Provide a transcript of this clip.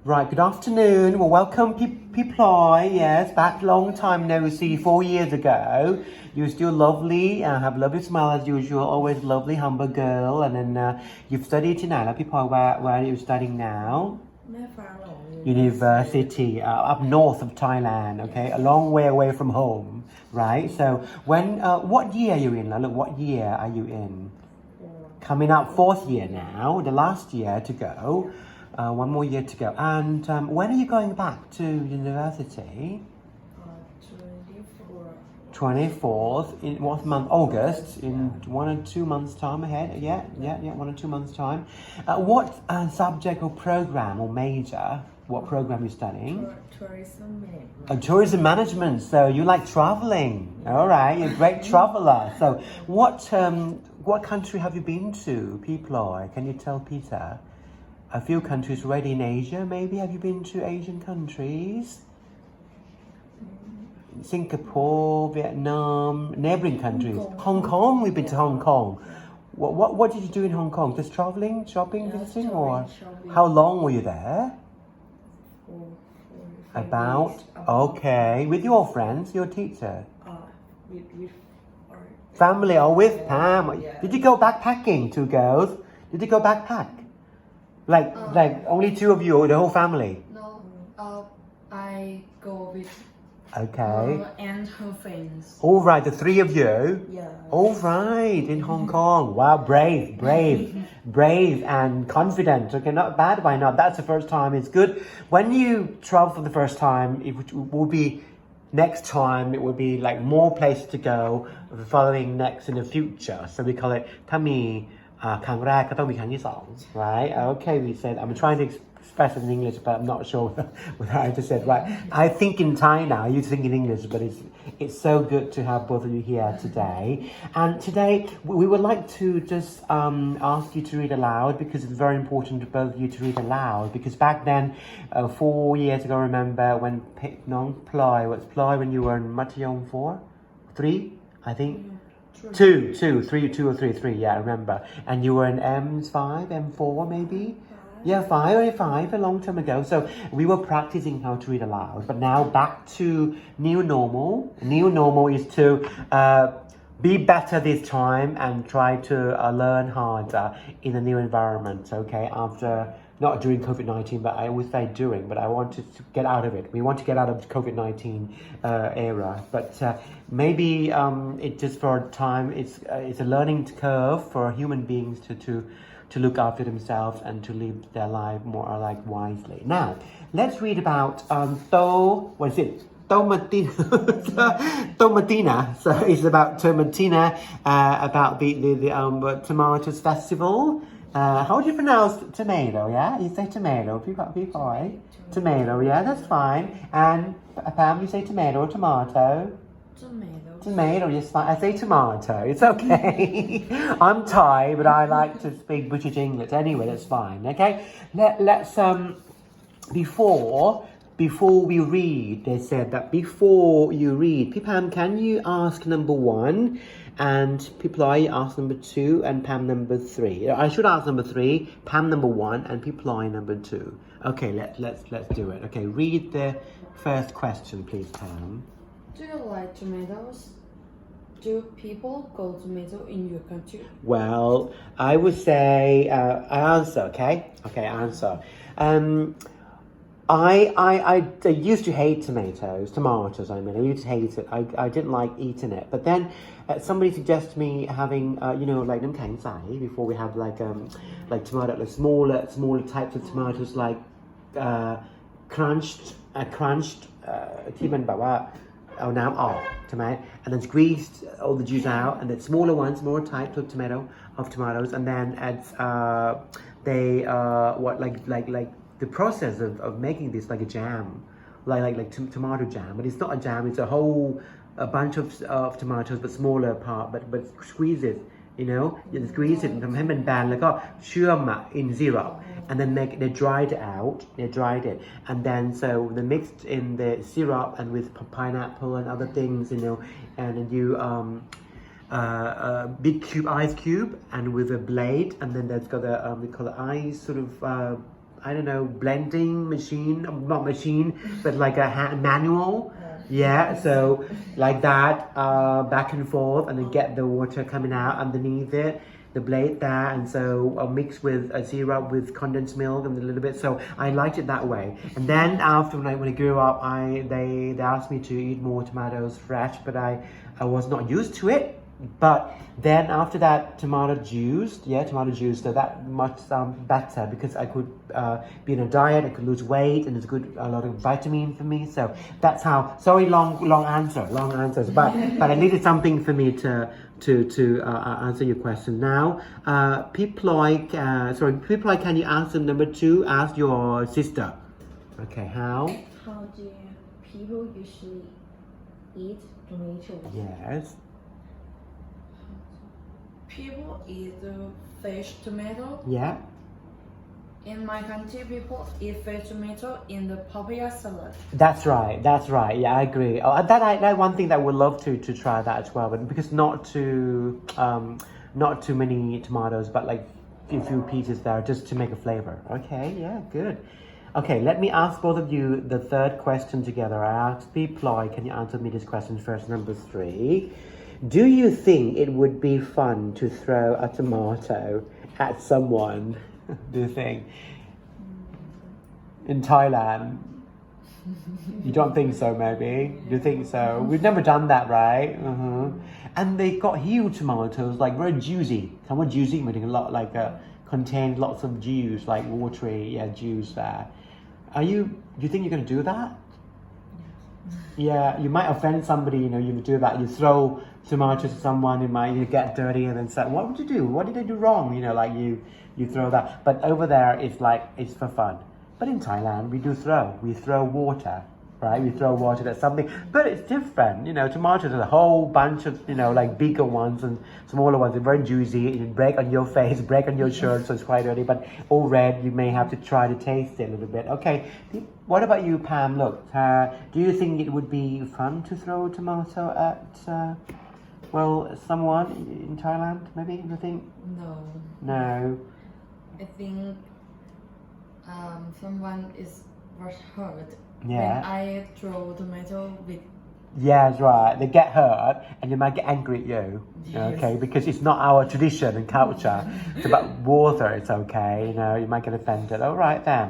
Right, good afternoon. Well, welcome, Ploy. Yes, back long time no see, 4 years ago. You're still lovely, have lovely smile as usual, always lovely, humble girl. And then you've studied tonight, like Ploy, where are you studying now? University, up north of Thailand, okay? A long way away from home, right? So what year are you in? Look, what year are you in? Coming up 4th year now, the last year to go. One more year to go. And when are you going back to university? 24th. In what month? August. In 1 or 2 months' time ahead. Yeah, 1 or 2 months' time. What subject or program or major? What program are you studying? Tourism management. Tourism management. So you like traveling. All right, you're a great traveler. So what country have you been to, Ploy? Can you tell Peter? A few countries already in Asia, maybe. Have you been to Asian countries? Singapore, Vietnam, neighboring countries. Hong Kong, we've been to Hong Kong. What did you do in Hong Kong? Just traveling, shopping, visiting, or how long were you there? About, okay, with your friends, your teacher? With Family or with Pam? Did you go backpacking, 2 girls? Did you go backpack? Like only 2 of you or the whole family? No, I go with Okay. and her friends. All right, the 3 of you? Yeah. All right, in Hong Kong. Wow, brave and confident. Okay, not bad, why not? That's the first time, it's good. When you travel for the first time, it will be, next time it will be like more places to go, following next in the future. So we call it ถ้ามีครั้งแรกก็ต้องมีครั้งที่ 2 right? Okay, we said, I'm trying to express it in English, but I'm not sure what I just said, right? I think in Thai now, you think in English, but it's so good to have both of you here today. And today, we would like to just ask you to read aloud, because it's very important to both of you to read aloud, because back then, 4 years ago, remember when Nong Ploy, what's Ploy when you were in Matayom 4? 3, I think? 2 or 3, yeah, I remember. And you were in M5, M4 maybe? Yeah, 5, a long time ago. So we were practicing how to read aloud. But now back to new normal. New normal is to be better this time and try to learn harder in a new environment, okay? After, not during COVID-19, but I always say during, but I wanted to get out of it. We want to get out of the COVID-19 era. But maybe it's just for a time, it's a learning curve for human beings to look after themselves and to live their life more like wisely. Now, let's read about what is it? Tomatina. So it's about Tomatina, about the tomatoes festival. How do you pronounce tomato? Yeah, you say tomato. People, tomato. Yeah, that's fine. And Pam, you say tomato or tomato? Tomato, yes, I say tomato. It's okay. I'm Thai, but I like to speak British English. Anyway, that's fine. Okay, let's before we read, they said that before you read, Pam, can you ask number 1, and Ploy ask number 2, and Pam number 3. I should ask number 3, Pam number 1, and Ploy number 2. Okay, let's do it. Okay, read the first question, please, Pam. Do you like tomatoes? Do people grow tomato in your country? Well, I would say I answer. Okay, answer. I used to hate tomatoes. I mean, I used to hate it. I didn't like eating it. But then somebody suggested me having, like น้ำแข็งใส before we have like tomato, like smaller types of tomatoes, like crunched ที่มันแบบว่าเอาน้ำออกใช่ไหม and then squeezed all the juice out, and then smaller types of tomatoes, and then adds the process of making this like a jam, like tomato jam, but it's not a jam, it's a bunch of tomatoes, but smaller part, but squeeze it, you squeeze it ทำให้มันแบนแล้วก็เชื่อม in syrup, and then they dried it, and then so they mixed in the syrup and with pineapple and other things, and then you big ice cube and with a blade, and then there's got we call it ice sort of I don't know, blending machine, not machine, but like a manual. Yeah, so like that, back and forth, and then get the water coming out underneath it, the blade there, and so I'll mix with a syrup with condensed milk and a little bit. So I liked it that way. And then after when I grew up, they asked me to eat more tomatoes fresh, but I was not used to it. But then after that, tomato juice, so that much better because I could be in a diet, I could lose weight, and it's good, a lot of vitamin for me. So that's how. Sorry, long answers, but I needed something for me to answer your question. Now, Ploy, can you answer number 2? Ask your sister. Okay, how? How do people usually eat tomatoes? Yes. People eat the fresh tomato. Yeah. In my country, people eat fresh tomato in the papaya salad. That's right. Yeah, I agree. Oh, that one thing that I would love to try that as well, but because not too many tomatoes, but like a few pieces there just to make a flavor. Okay, yeah, good. Okay, let me ask both of you the third question together. I asked Ploy, can you answer me this question first? Number 3. Do you think it would be fun to throw a tomato at someone? Do you think? In Thailand? You don't think so, maybe? Do you think so? We've never done that, right? And they got huge tomatoes, like very juicy. Someone juicy, meaning a lot, like contained lots of juice, like watery, juice there. Do you think you're going to do that? Yeah, you might offend somebody, you do that. You throw tomatoes at someone, you get dirty and then say, what would you do? What did they do wrong? You throw that. But over there, it's for fun. But in Thailand, we throw water, right? We throw water at something, but it's different. Tomatoes are a whole bunch of, like bigger ones and smaller ones. They're very juicy. It break on your face, break on your shirt, so it's quite dirty. But all red, you may have to try to taste it a little bit. Okay, what about you, Pam? Look, do you think it would be fun to throw a tomato at, someone in Thailand, maybe, you think? No. I think someone was hurt Yeah. when I throw tomato with. Yeah, that's right. They get hurt and they might get angry at you. Yes. Okay, because it's not our tradition and culture. It's about water, it's okay. You might get offended. All right then.